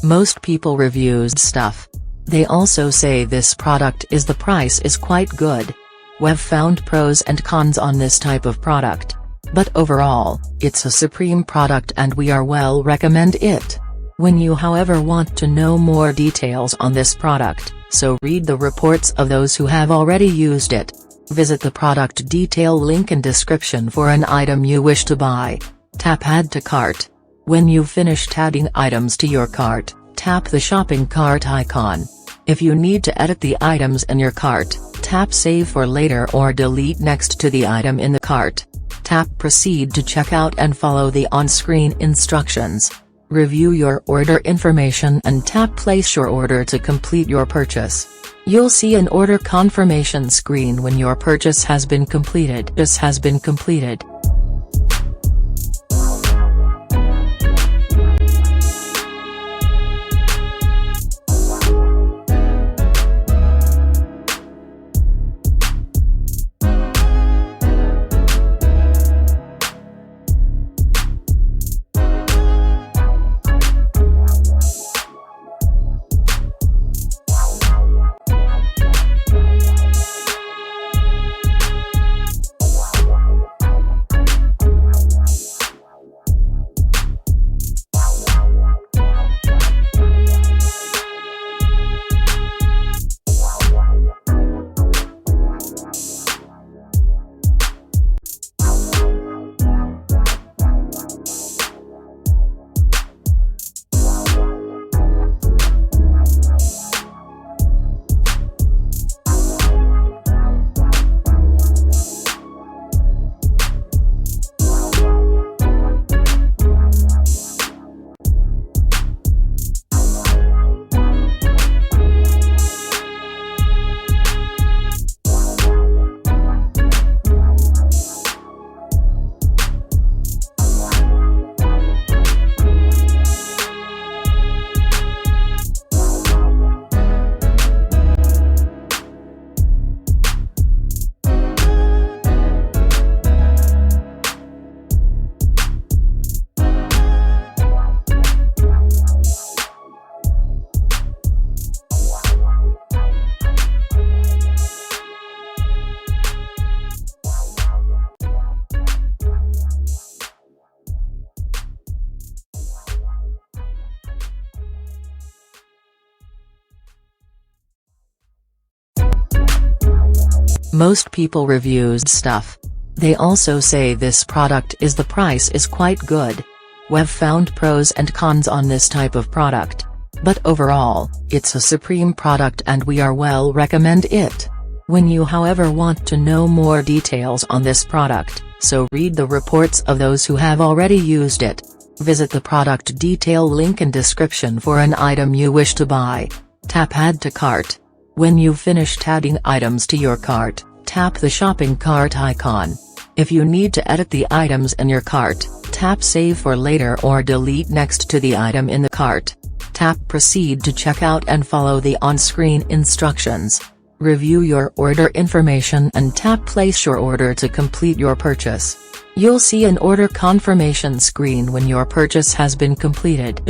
Most people reviews stuff. They also say this product is the price is quite good. We've found pros and cons on this type of product. But overall, it's a supreme product and we are well recommend it. When you however want to know more details on this product, so read the reports of those who have already used it. Visit the product detail link in description for an item you wish to buy. Tap add to cart. When you've finished adding items to your cart, tap the shopping cart icon. If you need to edit the items in your cart, tap save for later or delete next to the item in the cart. Tap proceed to checkout and follow the on-screen instructions. Review your order information and tap place your order to complete your purchase. You'll see an order confirmation screen when your purchase has been completed. Most people reviews stuff. They also say this product is the price is quite good. We've found pros and cons on this type of product. But overall, it's a supreme product and we are well recommend it. When you however want to know more details on this product, so read the reports of those who have already used it. Visit the product detail link in description for an item you wish to buy. Tap add to cart. When you've finished adding items to your cart, tap the shopping cart icon. If you need to edit the items in your cart, tap save for later or delete next to the item in the cart. Tap proceed to checkout and follow the on-screen instructions. Review your order information and tap place your order to complete your purchase. You'll see an order confirmation screen when your purchase has been completed.